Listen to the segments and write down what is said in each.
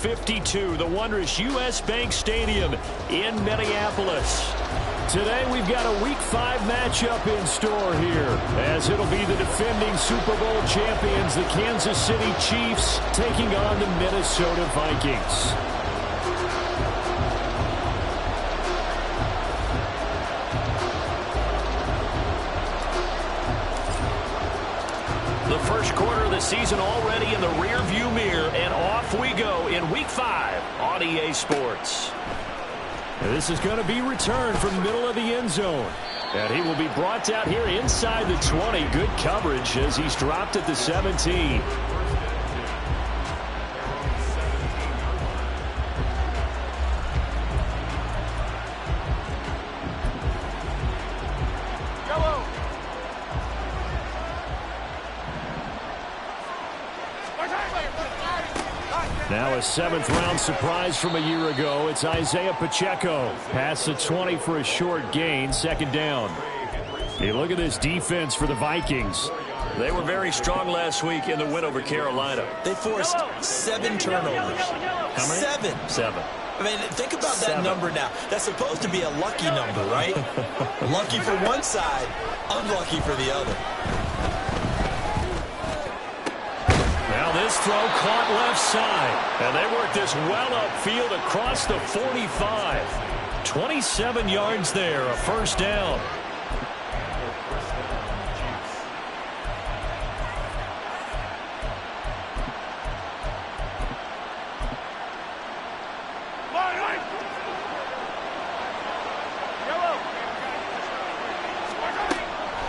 52, the wondrous U.S. Bank Stadium in Minneapolis. Today we've got a Week 5 matchup in store here, as it'll be the defending Super Bowl champions, the Kansas City Chiefs, taking on the Minnesota Vikings. The first quarter of the season already in the rearview mirror, and off we go in Week 5 on EA Sports. This is going to be returned from the middle of the end zone. And he will be brought out here inside the 20. Good coverage as he's dropped at the 17. Now a 7th-round surprise from a year ago. It's Isaiah Pacheco. Past the 20 for a short gain. 2nd down. Hey, look at this defense for the Vikings. They were very strong last week in the win over Carolina. They forced 7 turnovers. How many? 7. I mean, think about that number now. That's supposed to be a lucky number, right? Lucky for one side, unlucky for the other. Now this throw caught left side. And they work this well upfield across the 45. 27 yards there, a 1st down.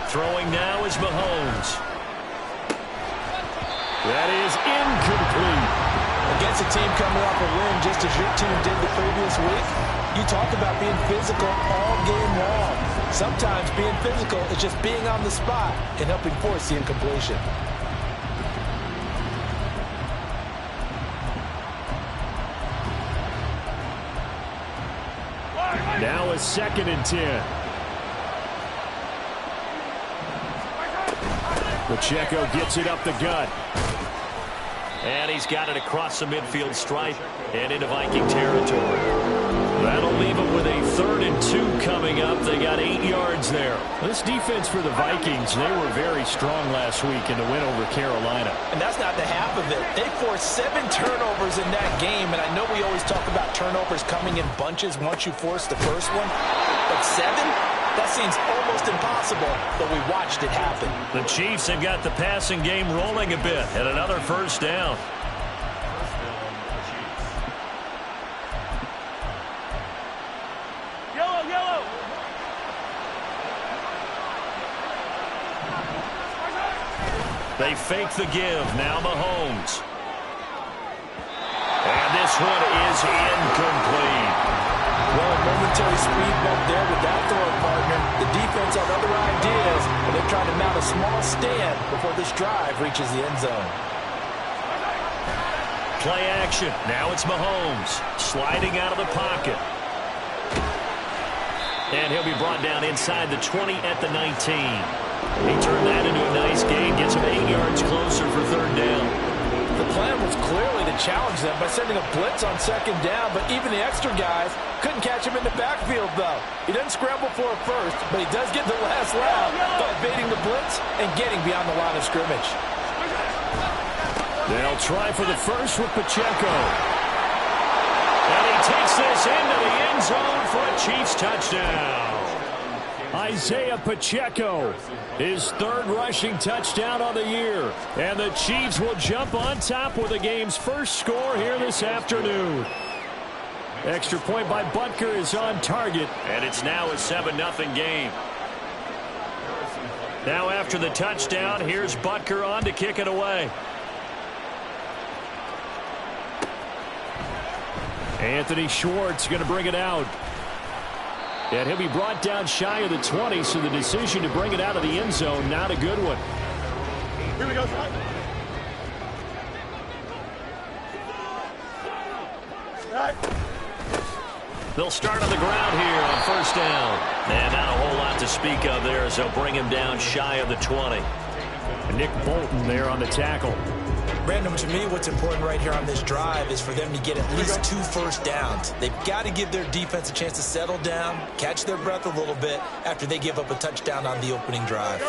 Throwing now is Mahomes. That is incomplete. Against a team coming off a win, just as your team did the previous week, you talk about being physical all game long. Sometimes being physical is just being on the spot and helping force the incompletion. Now a 2nd and 10. Pacheco gets it up the gut. And he's got it across the midfield stripe and into Viking territory. That'll leave him with a 3rd and 2 coming up. They got 8 yards there. This defense for the Vikings, they were very strong last week in the win over Carolina. And that's not the half of it. They forced 7 turnovers in that game, and I know we always talk about turnovers coming in bunches once you force the first one, but 7? That seems almost impossible, but we watched it happen. The Chiefs have got the passing game rolling a bit, and another 1st down. Yellow. They fake the give. Now Mahomes. And this one is incomplete. Well, a momentary speed bump there with that throw partner. The defense had other ideas, but they're trying to mount a small stand before this drive reaches the end zone. Play action. Now it's Mahomes sliding out of the pocket. And he'll be brought down inside the 20 at the 19. He turned that into a nice gain, gets him 8 yards closer for 3rd down. The plan was clearly to challenge them by sending a blitz on 2nd down, but even the extra guys couldn't catch him in the backfield, though. He doesn't scramble for it first, but he does get the last laugh by evading the blitz and getting beyond the line of scrimmage. They'll try for the first with Pacheco. And he takes this into the end zone for a Chiefs touchdown. Isaiah Pacheco, his 3rd rushing touchdown on the year. And the Chiefs will jump on top with the game's first score here this afternoon. Extra point by Butker is on target. And it's now a 7-0 game. Now after the touchdown, here's Butker on to kick it away. Anthony Schwartz going to bring it out. And he'll be brought down shy of the 20, so the decision to bring it out of the end zone, not a good one. Here we go, They'll start on the ground here on 1st down. And not a whole lot to speak of there as they'll bring him down shy of the 20. And Nick Bolton there on the tackle. Brandon, to me, what's important right here on this drive is for them to get at least 2 first downs. They've got to give their defense a chance to settle down, catch their breath a little bit after they give up a touchdown on the opening drive.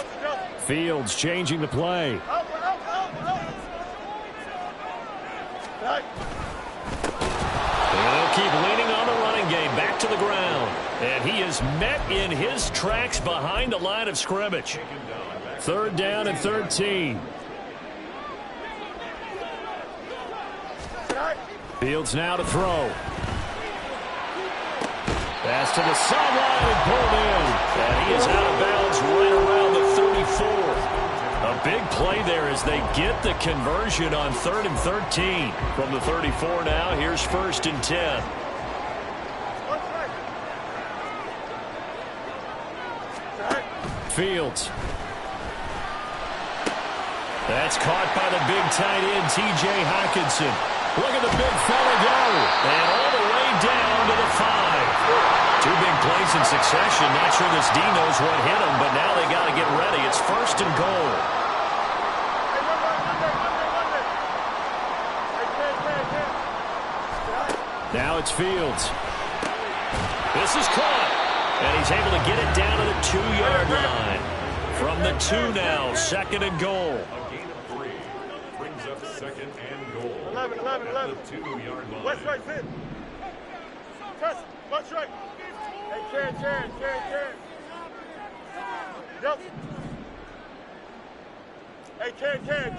Fields changing the play. They'll keep leaning on the running game, back to the ground. And he is met in his tracks behind the line of scrimmage. 3rd down and 13. Fields now to throw. Pass to the sideline and pulled in. And he is out of bounds right around the 34. A big play there as they get the conversion on 3rd and 13. From the 34 now, here's 1st and 10. Fields. That's caught by the big tight end, T.J. Hockenson. Look at the big fella go. And all the way down to the 5. 2 big plays in succession. Not sure this D knows what hit him, but now they got to get ready. It's 1st and goal. Now it's Fields. This is caught. And he's able to get it down to the 2-yard line. From the 2 now, 2nd and goal. A gain of 3 brings up 2nd and goal. 11. At the 2-yard line. West right, fit. Test, watch right. Hey, Karen. Yep. Hey, Karen.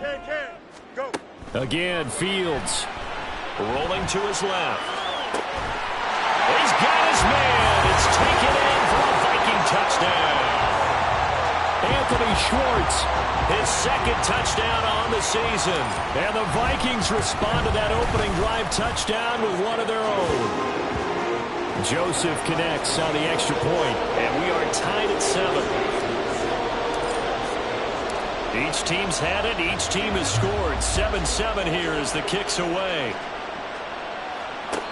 Go. Again, Fields. Rolling to his left. He's got his man. It's taken in for a Viking touchdown. Anthony Schwartz, his 2nd touchdown on the season. And the Vikings respond to that opening drive touchdown with one of their own. Joseph connects on the extra point, and we are tied at 7. Each team's had it. Each team has scored. 7-7 here as the kick's away.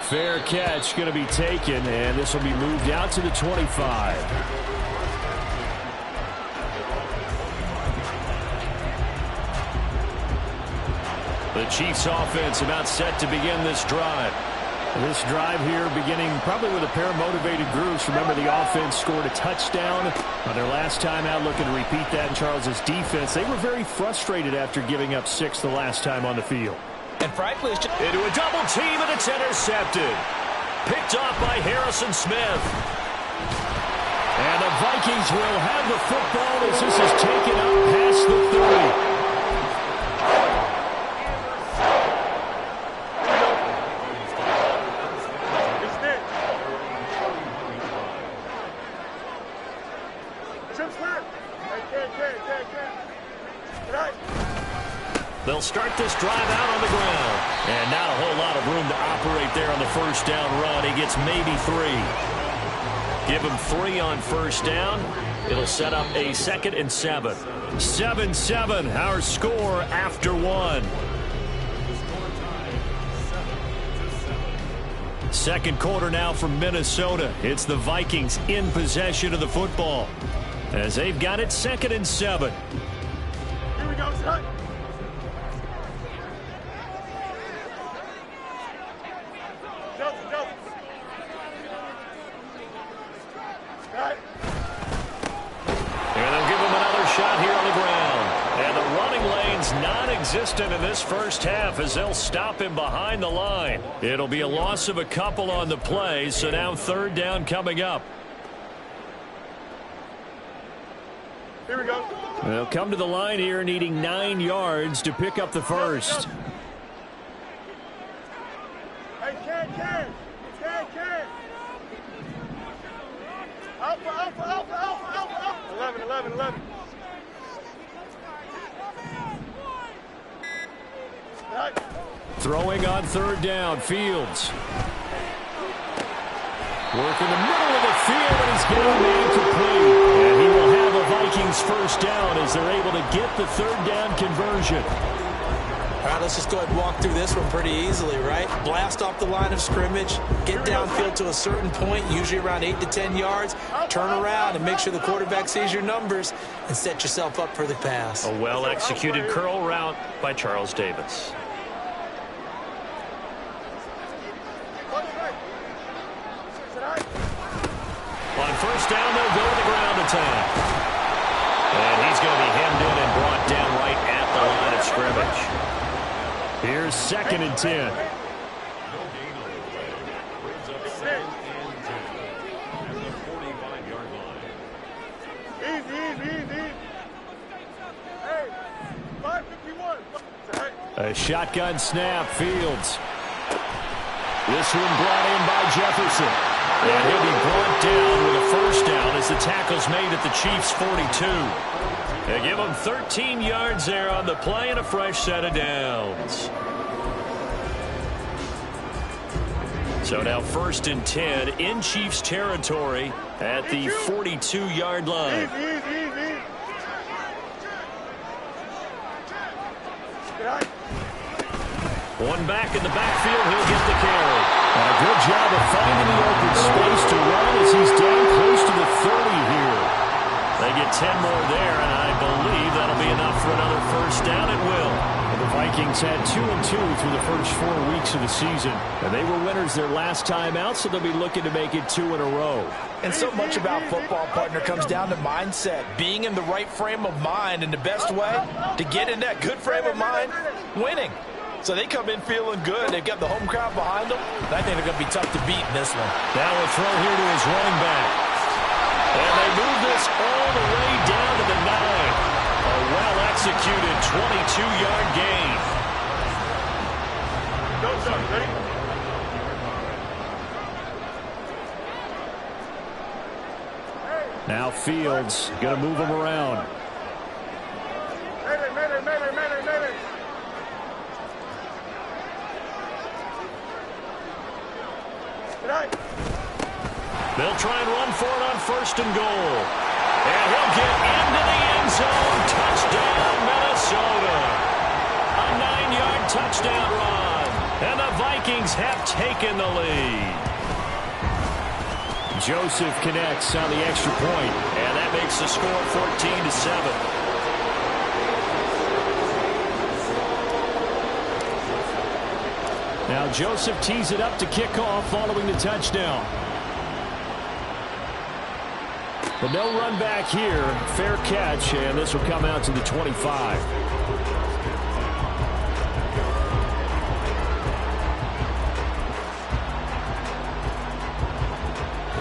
Fair catch going to be taken, and this will be moved out to the 25. The Chiefs offense about set to begin this drive. This drive here beginning probably with a pair of motivated groups. Remember, the offense scored a touchdown on their last time out, looking to repeat that in Charles's defense. They were very frustrated after giving up 6 the last time on the field. And frankly, it's just into a double team, and it's intercepted. Picked off by Harrison Smith. And the Vikings will have the football as this is taken up past the 30. They'll start this drive out on the ground. And not a whole lot of room to operate there on the 1st down run. He gets maybe 3. Give him 3 on 1st down. It'll set up a 2nd and 7. 7-7, our score after 1. 2nd quarter now from Minnesota. It's the Vikings in possession of the football as they've got it 2nd and 7. Here we go, son. Non-existent in this first half as they'll stop him behind the line. It'll be a loss of a couple on the play, so now 3rd down coming up. Here we go. They'll come to the line here needing 9 yards to pick up the first. Hey, Ken. Alpha. 11. Throwing on 3rd down, Fields. Work in the middle of the field, and he's going to be incomplete. And he will have a Vikings 1st down as they're able to get the 3rd down conversion. All right, let's just go ahead and walk through this one pretty easily, right? Blast off the line of scrimmage, get downfield to a certain point, usually around 8 to 10 yards, turn around and make sure the quarterback sees your numbers and set yourself up for the pass. A well-executed curl route by Charles Davis. On first down, they'll go to the ground attack. And he's going to be hemmed in and brought down right at the line of scrimmage. Here's 2nd and 10. A shotgun snap, Fields. This one brought in by Jefferson. And he'll be brought down with a first down as the tackle's made at the Chiefs' 42. They give him 13 yards there on the play and a fresh set of downs. So now 1st and 10 in Chiefs territory at the 42-yard line. One back in the backfield, he'll get the carry. And a good job of finding the open space to run as he's down close to the 30 here. They get 10 more there, and I believe that'll be enough for another first down. It will. And the Vikings had 2-2 through the first 4 weeks of the season. And they were winners their last time out, so they'll be looking to make it 2 in a row. And so much about football, partner, comes down to mindset. Being in the right frame of mind, and the best way to get in that good frame of mind, winning. So they come in feeling good. They've got the home crowd behind them. I think they're going to be tough to beat in this one. Now a throw here to his running back. And they move this all the way down to the 9. A well-executed 22-yard gain. Go, son. Ready? Now Fields going to move him around. They'll try and run for it on 1st and goal. And he'll get into the end zone. Touchdown, Minnesota. A 9-yard touchdown run. And the Vikings have taken the lead. Joseph connects on the extra point. And that makes the score 14-7. Now Joseph tees it up to kick off following the touchdown. But no run back here. Fair catch, and this will come out to the 25.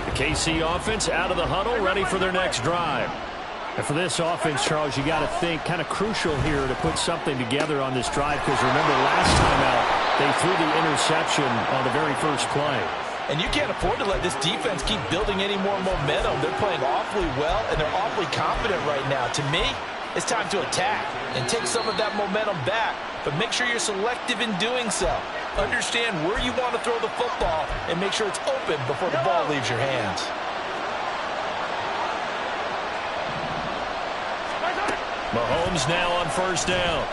The KC offense out of the huddle, ready for their next drive. And for this offense, Charles, you got to think kind of crucial here to put something together on this drive, because remember last time out, they threw the interception on the very first play. And you can't afford to let this defense keep building any more momentum. They're playing awfully well, and they're awfully confident right now. To me, it's time to attack and take some of that momentum back, but make sure you're selective in doing so. Understand where you want to throw the football and make sure it's open before the ball leaves your hands. Mahomes now on 1st down.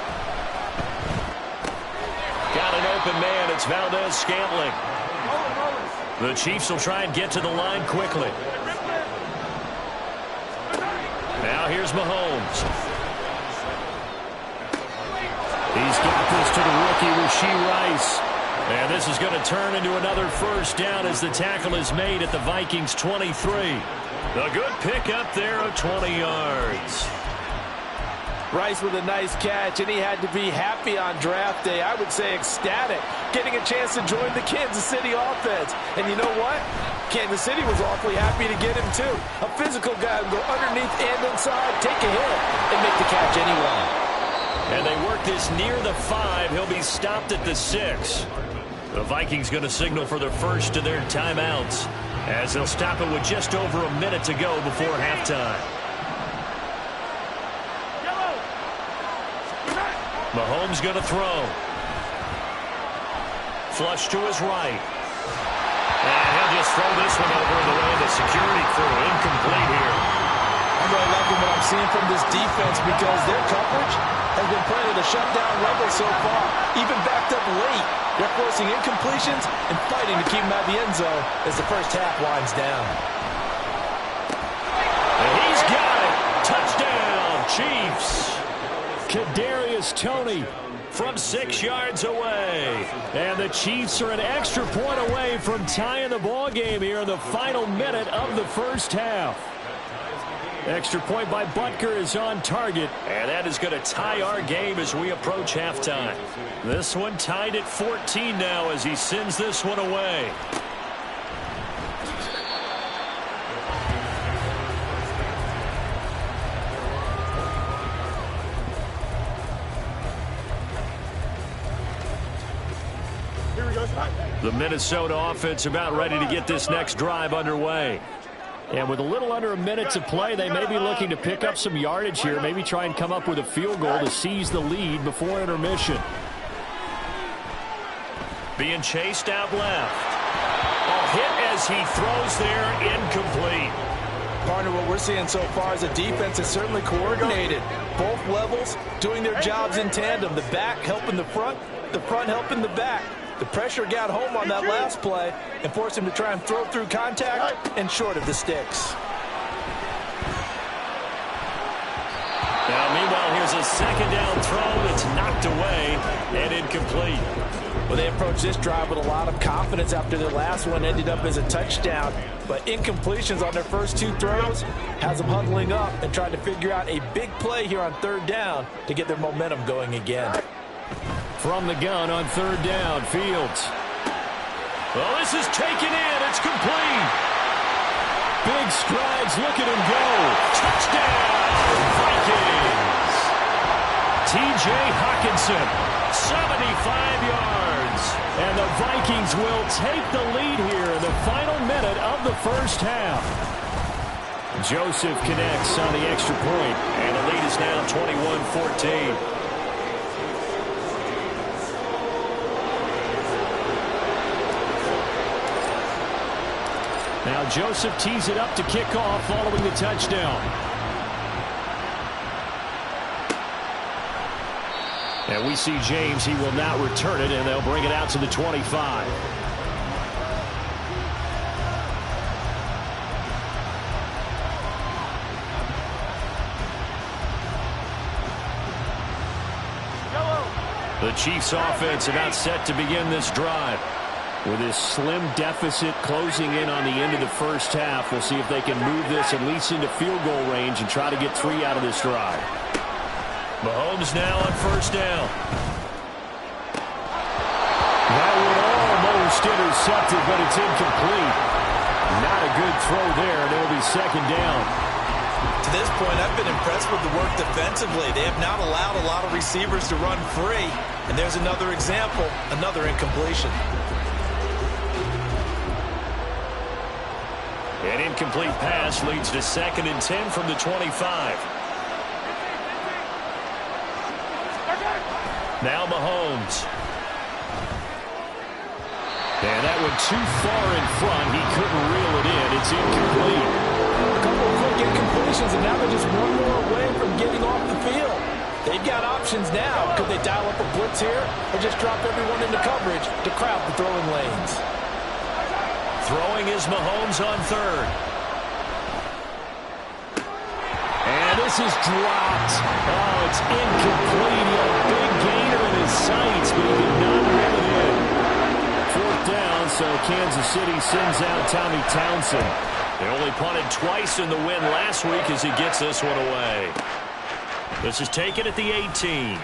Got an open man. It's Valdez-Scantling. The Chiefs will try and get to the line quickly. Now here's Mahomes. He's got this to the rookie, Rashee Rice. And this is going to turn into another first down as the tackle is made at the Vikings' 23. A good pickup there of 20 yards. Rice with a nice catch, and he had to be happy on draft day. I would say ecstatic, getting a chance to join the Kansas City offense. And you know what? Kansas City was awfully happy to get him, too. A physical guy who go underneath and inside, take a hit, and make the catch anyway. And they work this near the 5. He'll be stopped at the 6. The Vikings going to signal for their first of their timeouts, as they'll stop it with just over a minute to go before halftime. Mahomes going to throw. Flush to his right. And he'll just throw this one over the way of the security crew. Incomplete here. I'm really liking what I'm seeing from this defense because their coverage has been playing at a shutdown level so far. Even backed up late, they're forcing incompletions and fighting to keep them out of the end zone as the first half winds down. And he's got it. Touchdown, Chiefs. Kadarius Toney from 6 yards away. And the Chiefs are an extra point away from tying the ball game here in the final minute of the first half. Extra point by Butker is on target, and that is going to tie our game as we approach halftime. This one tied at 14 now as he sends this one away. The Minnesota offense about ready to get this next drive underway. And with a little under a minute to play, they may be looking to pick up some yardage here, maybe try and come up with a field goal to seize the lead before intermission. Being chased out left. A hit as he throws there, incomplete. Partner, what we're seeing so far is the defense is certainly coordinated. Both levels doing their jobs in tandem. The back helping the front helping the back. The pressure got home on that last play and forced him to try and throw through contact and short of the sticks. Now, meanwhile, here's a second down throw that's knocked away and incomplete. Well, they approached this drive with a lot of confidence after their last one ended up as a touchdown. But incompletions on their first two throws has them huddling up and trying to figure out a big play here on third down to get their momentum going again. From the gun on third down, Fields. Well, this is taken in. It's complete. Big strides. Look at him go. Touchdown, Vikings. T.J. Hockenson, 75 yards. And the Vikings will take the lead here in the final minute of the first half. Joseph connects on the extra point, and the lead is now 21-14. Now Joseph tees it up to kick off following the touchdown. And we see James. He will not return it, and they'll bring it out to the 25. The Chiefs offense about set to begin this drive. With this slim deficit closing in on the end of the first half, we'll see if they can move this at least into field goal range and try to get 3 out of this drive. Mahomes now on first down. That one almost intercepted, but it's incomplete. Not a good throw there, and it'll be second down. To this point, I've been impressed with the work defensively. They have not allowed a lot of receivers to run free. And there's another example, another incompletion. An incomplete pass leads to 2nd and 10 from the 25. Now Mahomes. And that went too far in front. He couldn't reel it in. It's incomplete. A couple of quick incompletions, and now they're just one more away from getting off the field. They've got options now. Could they dial up a blitz here or just drop everyone into coverage to crowd the throwing lanes? Throwing is Mahomes on third. And this is dropped. Oh, it's incomplete. He had a big gainer in his sights, but he did not reel it in. Fourth down, so Kansas City sends out Tommy Townsend. They only punted twice in the win last week as he gets this one away. This is taken at the 18.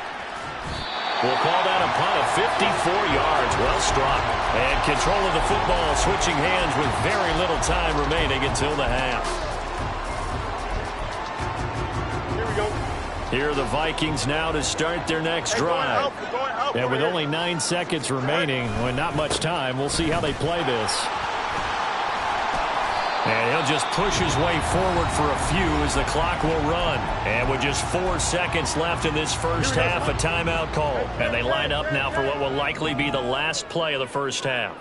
We'll call that a punt of 54 yards. Well struck. And control of the football switching hands with very little time remaining until the half. Here we go. Here are the Vikings now to start their next drive. And with only 9 seconds remaining, well, not much time, we'll see how they play this. And he'll just push his way forward for a few as the clock will run. And with just 4 seconds left in this first half, a timeout call. And they line up now for what will likely be the last play of the first half.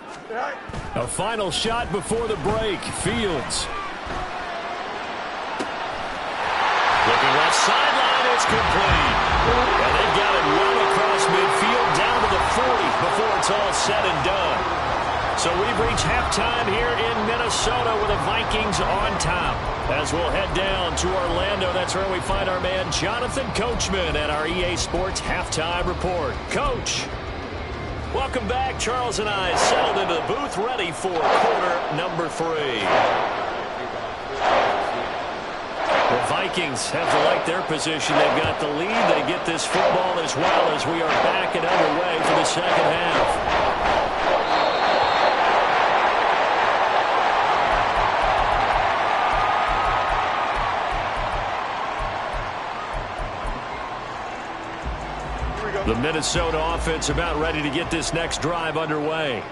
A final shot before the break. Fields. Looking left sideline, it's complete. And they've got it well across midfield, down to the 40 before it's all said and done. So we've reached halftime here in Minnesota with the Vikings on top. As we'll head down to Orlando, that's where we find our man Jonathan Coachman at our EA Sports Halftime Report. Coach, welcome back. Charles and I settled into the booth, ready for quarter number 3. The Vikings have to like their position. They've got the lead. They get this football as well as we are back and underway for the second half. The Minnesota offense about ready to get this next drive underway.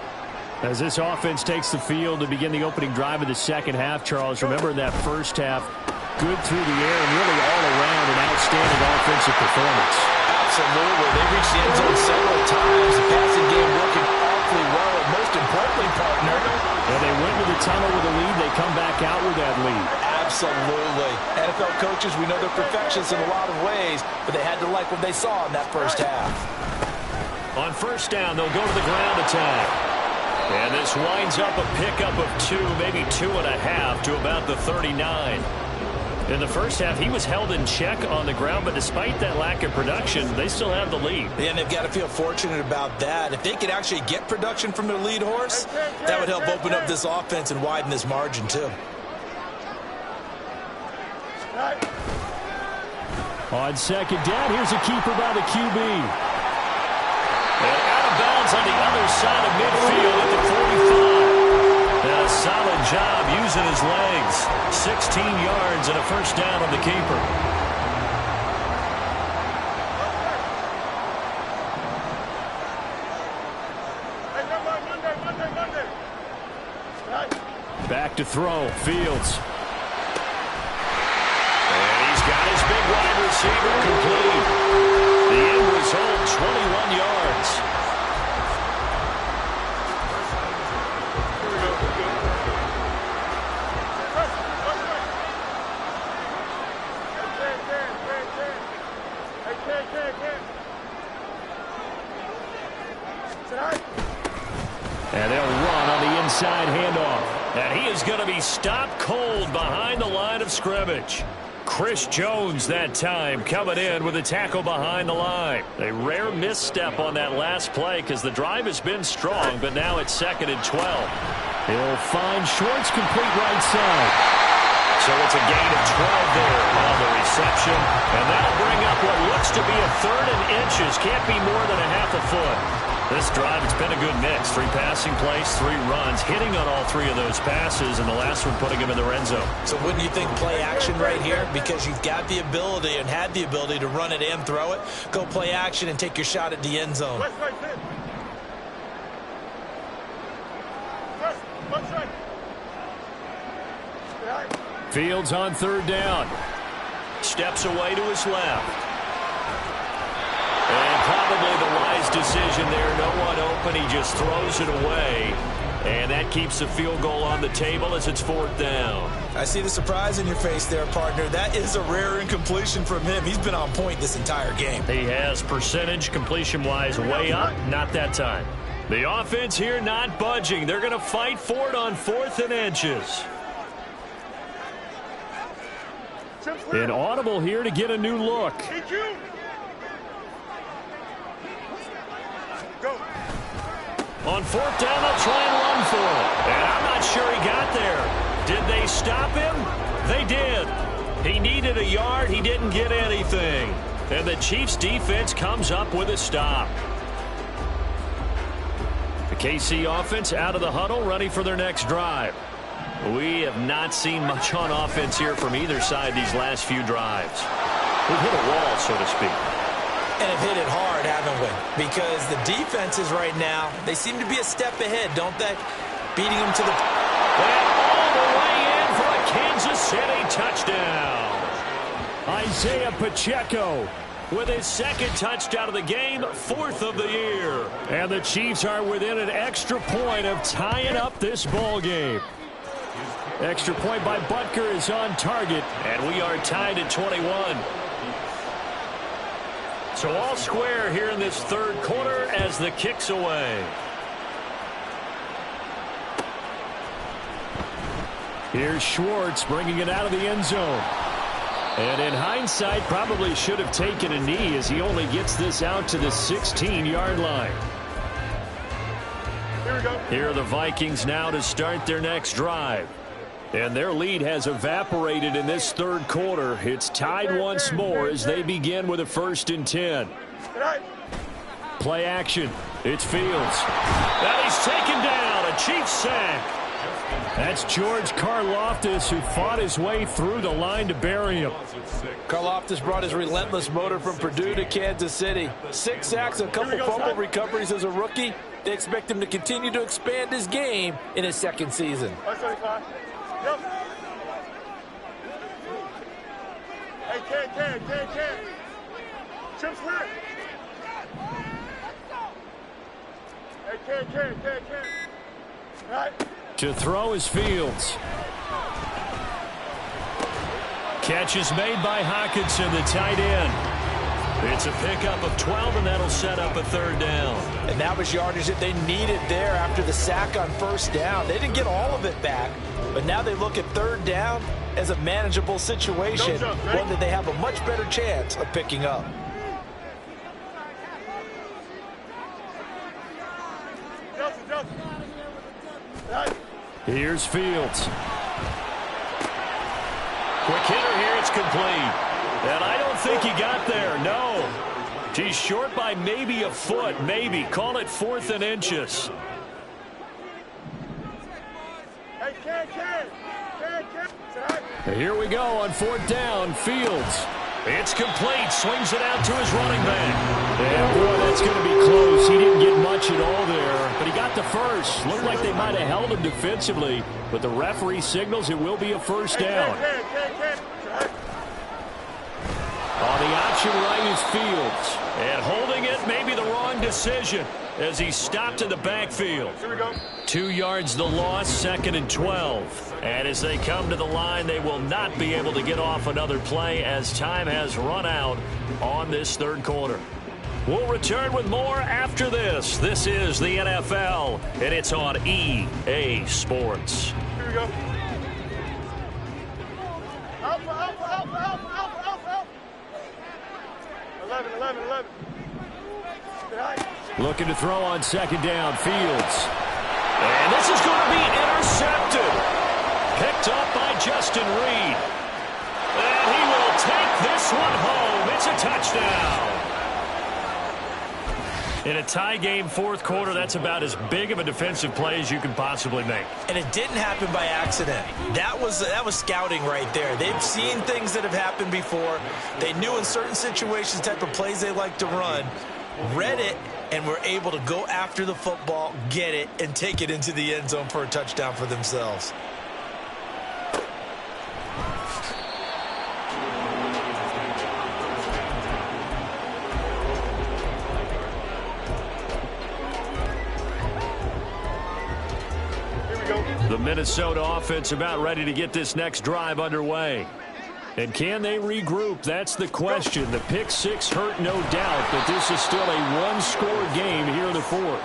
As this offense takes the field to begin the opening drive of the second half, Charles, remember that first half, good through the air and really all around an outstanding offensive performance. Absolutely. They reached the end zone several times. The passing game working awfully well. And most importantly, partner, when they went to the tunnel with a lead, they come back out with that lead. Absolutely. NFL coaches, we know they're perfectionists in a lot of ways, but they had to like what they saw in that first half. On first down, they'll go to the ground attack. And this winds up a pickup of 2, maybe 2.5 to about the 39. In the first half, he was held in check on the ground, but despite that lack of production, they still have the lead. And they've got to feel fortunate about that. If they could actually get production from their lead horse, that would help open up this offense and widen this margin, too. On second down, here's a keeper by the QB. And out of bounds on the other side of midfield at the 45. And a solid job using his legs. 16 yards and a first down on the keeper. Back to throw, Fields. His big wide receiver complete. The end result, 21 yards. And they'll run on the inside handoff. And he is going to be stopped cold behind the line of scrimmage. Chris Jones that time coming in with a tackle behind the line. A rare misstep on that last play because the drive has been strong, but now it's 2nd and 12. He'll find Schwartz complete right side. So it's a gain of 12 there on the reception. And that'll bring up what looks to be a 3rd and inches. Can't be more than a half a foot. This drive, it's been a good mix. 3 passing plays, 3 runs, hitting on all 3 of those passes, and the last one putting him in the red zone. So wouldn't you think play action right here? Because you've got the ability and had the ability to run it and throw it. Go play action and take your shot at the end zone. Fields on 3rd down. Steps away to his left. And probably the wise decision there. No one open. He just throws it away. And that keeps the field goal on the table as it's 4th down. I see the surprise in your face there, partner. That is a rare incompletion from him. He's been on point this entire game. He has percentage completion-wise way up. Not that time. The offense here not budging. They're going to fight for it on 4th and inches. An audible here to get a new look. On 4th down, they'll try and run for it. And I'm not sure he got there. Did they stop him? They did. He needed a yard. He didn't get anything. And the Chiefs' defense comes up with a stop. The KC offense out of the huddle, ready for their next drive. We have not seen much on offense here from either side these last few drives. We've hit a wall, so to speak. And have hit it hard, haven't we? Because the defenses right now, they seem to be a step ahead, don't they? Beating them to the... And all the way in for a Kansas City touchdown. Isaiah Pacheco with his 2nd touchdown of the game, 4th of the year. And the Chiefs are within an extra point of tying up this ball game. Extra point by Butker is on target, and we are tied at 21. So all square here in this third quarter as the kick's away. Here's Schwartz bringing it out of the end zone. And in hindsight, probably should have taken a knee as he only gets this out to the 16-yard line. Here we go. Here are the Vikings now to start their next drive. And their lead has evaporated in this third quarter. It's tied once more as they begin with a 1st and 10. Play action. It's Fields. Now he's taken down. A Chiefs sack. That's George Karlaftis, who fought his way through the line to bury him. Karlaftis brought his relentless motor from Purdue to Kansas City. 6 sacks, a couple fumble recoveries as a rookie. They expect him to continue to expand his game in his second season. Yep. Hey, Ken. Chips lit. Hey, Ken. All right. To throw is Fields. Catch is made by Hockenson, the tight end. It's a pickup of 12, and that'll set up a 3rd down. And that was yardage that they needed there after the sack on 1st down. They didn't get all of it back, but now they look at 3rd down as a manageable situation, one that they have a much better chance of picking up. Here's Fields. Quick hitter here, it's complete. And I don't think he got there, no. He's short by maybe a foot, maybe. Call it 4th and inches. Here we go on 4th down. Fields. It's complete. Swings it out to his running back. And boy, that's going to be close. He didn't get much at all there, but he got the first. Looked like they might have held him defensively, but the referee signals it will be a 1st down. On the option right is Fields. And holding it may be the wrong decision as he stopped in the backfield. 2 yards the loss, 2nd and 12. And as they come to the line, they will not be able to get off another play as time has run out on this third quarter. We'll return with more after this. This is the NFL, and it's on EA Sports. Here we go. Alpha. 11. Looking to throw on 2nd down, Fields. And this is going to be intercepted. Picked up by Justin Reed. And he will take this one home. It's a touchdown. In a tie game, 4th quarter, that's about as big of a defensive play as you can possibly make. And it didn't happen by accident. That was scouting right there. They've seen things that have happened before. They knew in certain situations the type of plays they like to run, read it, and were able to go after the football, get it, and take it into the end zone for a touchdown for themselves. The Minnesota offense about ready to get this next drive underway. And can they regroup? That's the question. The pick 6 hurt, no doubt, but this is still a one-score game here in the 4th.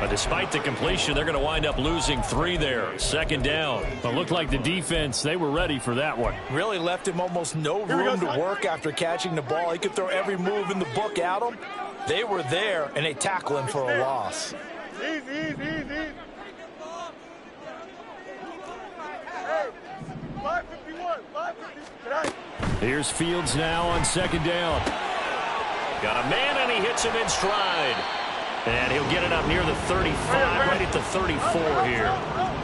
But despite the completion, they're going to wind up losing 3 there. 2nd down. But looked like the defense, they were ready for that one. Really left him almost no room to work after catching the ball. He could throw every move in the book at him. They were there, and they tackle him for a loss. Easy. Hey, 551. Here's Fields now on 2nd down. Got a man, and he hits him in stride. And he'll get it up near the 35, right at the 34 here.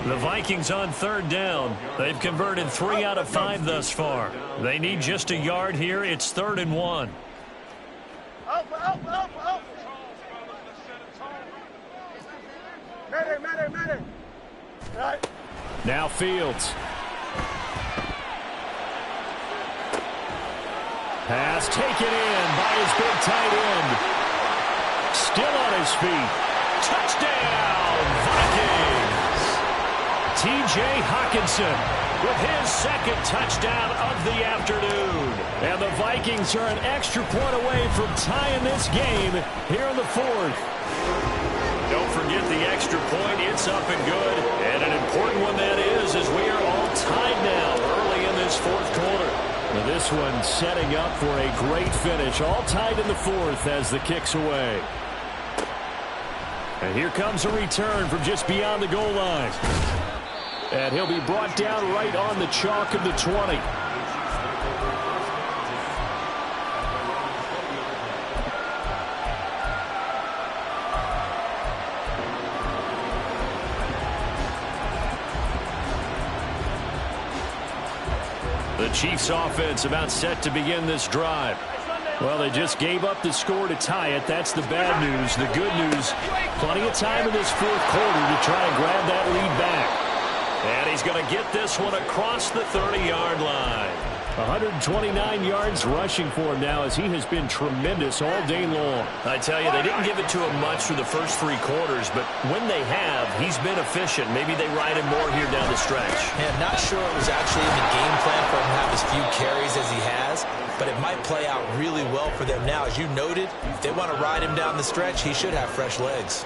The Vikings on 3rd down. They've converted 3 out of 5 thus far. They need just a yard here. It's 3rd and 1. Alpha. Mayday. Right. Now Fields. Pass taken in by his big tight end. Still on his feet. Touchdown, Vikings! T.J. Hockenson with his second touchdown of the afternoon. And the Vikings are an extra point away from tying this game here in the fourth. Don't forget the extra point. It's up and good. And an important one that is, as we are all tied now early in this fourth quarter. Now this one setting up for a great finish. All tied in the fourth as the kick's away. And here comes a return from just beyond the goal line. And he'll be brought down right on the chalk of the 20. The Chiefs offense about set to begin this drive. Well, they just gave up the score to tie it. That's the bad news. The good news, plenty of time in this fourth quarter to try and grab that lead back. And he's going to get this one across the 30-yard line. 129 yards rushing for him now as he has been tremendous all day long. I tell you, they didn't give it to him much through the first three quarters, but when they have, he's been efficient. Maybe they ride him more here down the stretch. Yeah, not sure it was actually in the game plan for him to have as few carries as he has, but it might play out really well for them now. As you noted, if they want to ride him down the stretch, he should have fresh legs.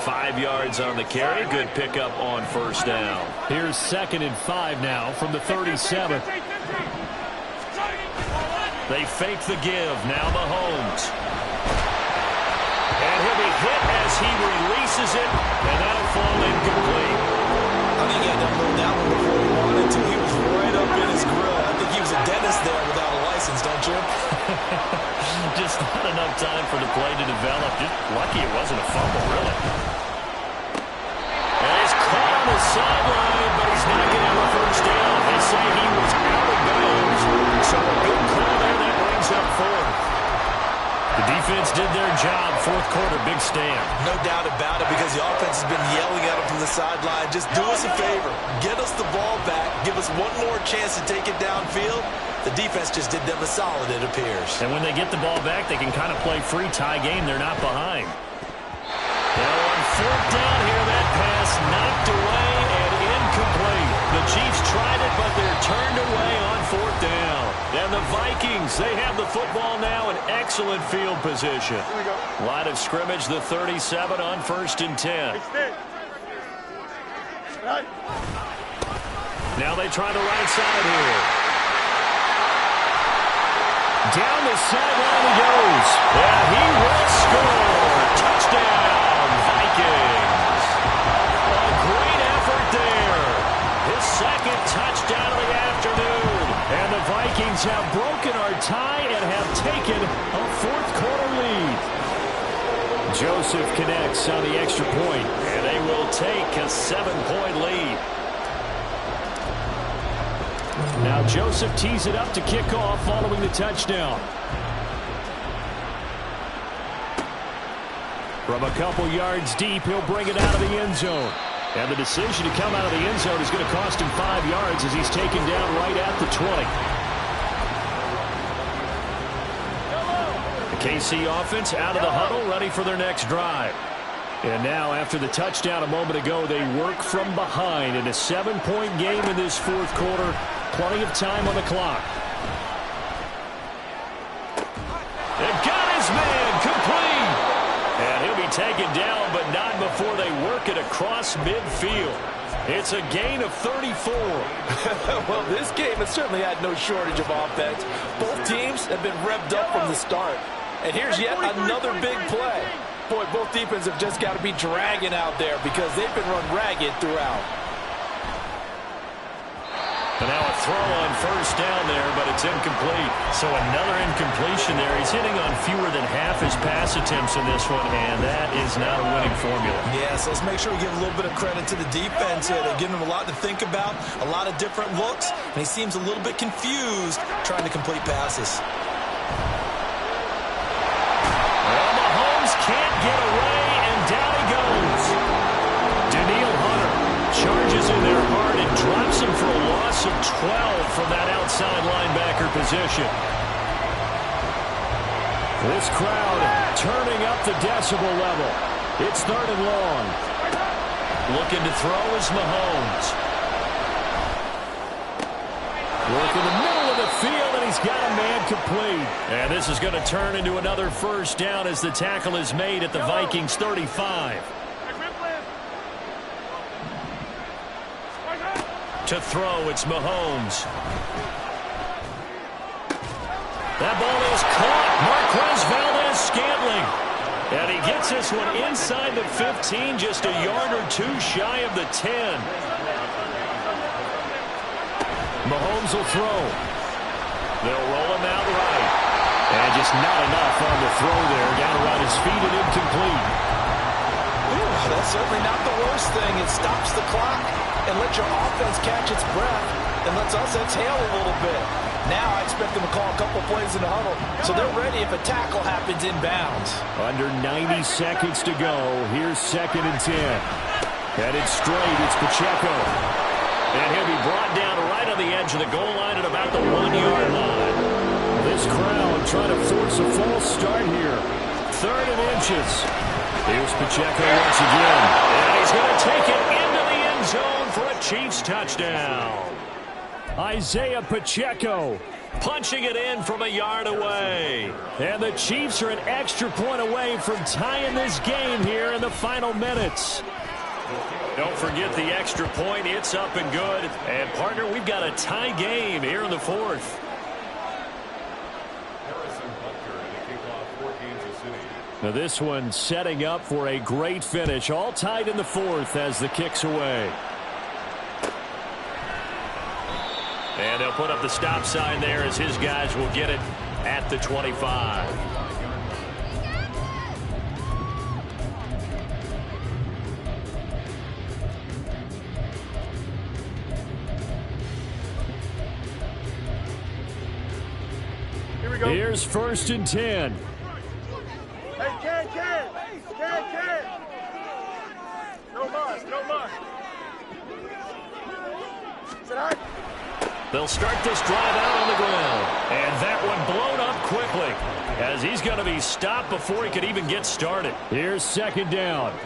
5 yards on the carry. Good pickup on first down. Here's 2nd and 5 now from the 37. They fake the give. Now Mahomes. And he'll be hit as he releases it, and that'll fall incomplete. I think he had to hold that one before he wanted to. He was right up in his grill. I think he was a dentist there without a license, don't you? Just not enough time for the play to develop. Just lucky it wasn't a fumble, really. And he's caught on the sideline, but he's not getting the first down. They say he was out of bounds. So a good call there that brings up fourth. The defense did their job. Fourth quarter, big stand. No doubt about it, because the offense has been yelling at him from the sideline. Just do us a favor. Get us the ball back. Give us one more chance to take it downfield. The defense just did them a solid, it appears. And when they get the ball back, they can kind of play free tie game. They're not behind. Now on fourth down here, that pass knocked away and incomplete. The Chiefs tried it, but they're turned away on fourth down. And the Vikings, they have the football now in excellent field position. Line of scrimmage, the 37 on 1st and 10. Now they try the right side here. Down the sideline he goes. And he will score. Touchdown, Vikings. A great effort there. His second touchdown of the afternoon. And the Vikings have broken our tie and have taken a fourth quarter lead. Joseph connects on the extra point, and they will take a 7-point lead. Now Joseph tees it up to kick off following the touchdown. From a couple yards deep, he'll bring it out of the end zone. And the decision to come out of the end zone is going to cost him 5 yards as he's taken down right at the 20. The KC offense out of the huddle, ready for their next drive. And now, after the touchdown a moment ago, they work from behind in a 7-point game in this fourth quarter. Plenty of time on the clock. They've got his man complete. And he'll be taken down, but not before they work it across midfield. It's a gain of 34. Well, this game has certainly had no shortage of offense. Both teams have been revved up from the start. And here's yet another big play. Boy, both defenses have just got to be dragging out there because they've been run ragged throughout. And now a throw on first down there, but it's incomplete. So another incompletion there. He's hitting on fewer than half his pass attempts in this one, and that is not a winning formula. Yeah, so let's make sure we give a little bit of credit to the defense here. They're giving him a lot to think about, a lot of different looks, and he seems a little bit confused trying to complete passes. Well, Mahomes can't get away, and down he goes. Daniil Hunter charges in there hard and drops him for a loss of 12 from that outside linebacker position. This crowd turning up the decibel level. It's 3rd and long. Looking to throw is Mahomes. Work in the middle of the field, and he's got a man complete. And this is going to turn into another first down as the tackle is made at the Vikings 35. To throw, it's Mahomes. That ball is caught. Marquez Valdes-Scantling. And he gets this one inside the 15, just a yard or two shy of the 10. Mahomes will throw. They'll roll him out right. And just not enough on the throw there. Down around his feet and incomplete. Ooh, that's certainly not the worst thing. It stops the clock and lets your offense catch its breath and lets us exhale a little bit. Now I expect them to call a couple plays in the huddle, so they're ready if a tackle happens inbounds. Under 90 seconds to go. Here's 2nd and 10. Headed straight, it's Pacheco. And he'll be brought down right on the edge of the goal line at about the 1-yard line. This crowd trying to force a false start here. 3rd and inches. Here's Pacheco once again. And he's going to take it into the end zone for a Chiefs touchdown. Isaiah Pacheco punching it in from a yard away. And the Chiefs are an extra point away from tying this game here in the final minutes. Don't forget the extra point. It's up and good. And, partner, we've got a tie game here in the 4th. Now this one setting up for a great finish. All tied in the 4th as the kick's away. And they'll put up the stop sign there as his guys will get it at the 25. Here we go. Here's 1st and 10. Hey, Ken. No more. Sit down. They'll start this drive out on the ground. And that one blown up quickly as he's going to be stopped before he could even get started. Here's 2nd down.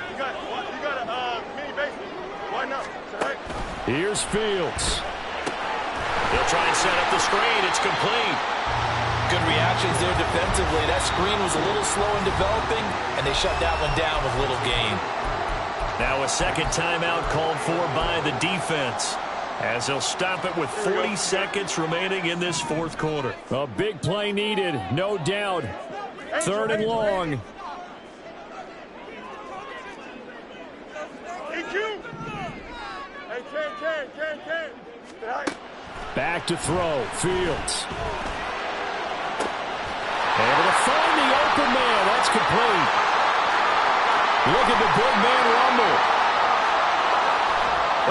You got a mini basement. Why not? Sit right. Here's Fields. They'll try and set up the screen. It's complete. Good reactions there defensively. That screen was a little slow in developing, and they shut that one down with little gain. Now a 2nd timeout called for by the defense as they'll stop it with 40 seconds remaining in this 4th quarter. A big play needed, no doubt. 3rd and long. EQ. Hey, Ken. Sit right. Back to throw. Fields. Able to find the open man. That's complete. Look at the big man rumble.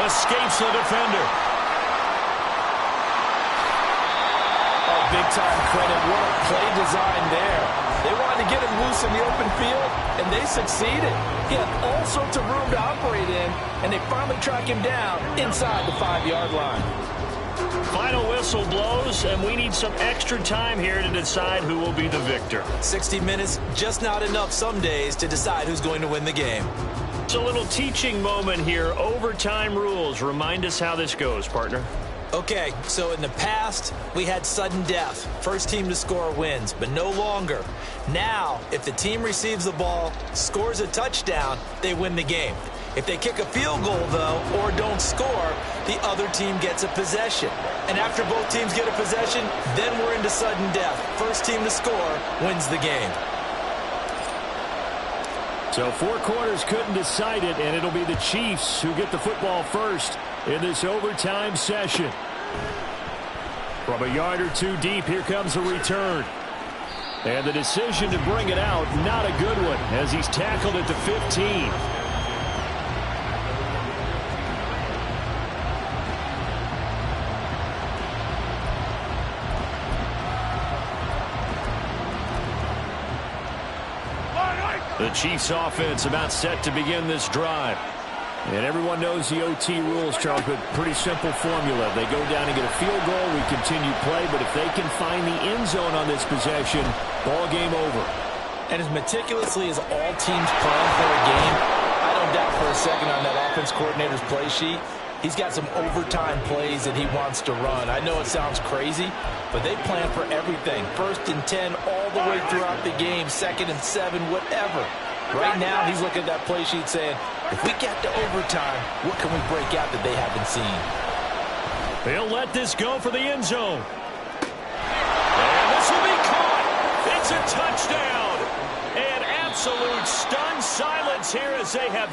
Escapes the defender. Oh, big-time credit. What a play design there. They wanted to get him loose in the open field, and they succeeded. He had all sorts of room to operate in, and they finally track him down inside the 5-yard line. Final whistle blows, and we need some extra time here to decide who will be the victor. 60 minutes, just not enough some days to decide who's going to win the game. It's a little teaching moment here. Overtime rules. Remind us how this goes, partner. Okay, so in the past, we had sudden death. First team to score wins, but no longer. Now, if the team receives the ball, scores a touchdown, they win the game. If they kick a field goal, though, or don't score, the other team gets a possession. And after both teams get a possession, then we're into sudden death. First team to score wins the game. So 4 quarters couldn't decide it, and it'll be the Chiefs who get the football first in this overtime session. From a yard or two deep, here comes a return. And the decision to bring it out, not a good one, as he's tackled at the 15. The Chiefs offense about set to begin this drive. And everyone knows the OT rules, Charles, but pretty simple formula. They go down and get a field goal, we continue play, but if they can find the end zone on this possession, ball game over. And as meticulously as all teams plan for a game, second on that offense coordinator's play sheet, he's got some overtime plays that he wants to run. I know it sounds crazy, but they plan for everything. 1st and 10 all the way throughout the game, 2nd and 7, whatever. Right now, he's looking at that play sheet saying, if we get to overtime, what can we break out that they haven't seen? They'll let this go for the end zone. And this will be caught. It's a touchdown. An absolute stunned silence here as they have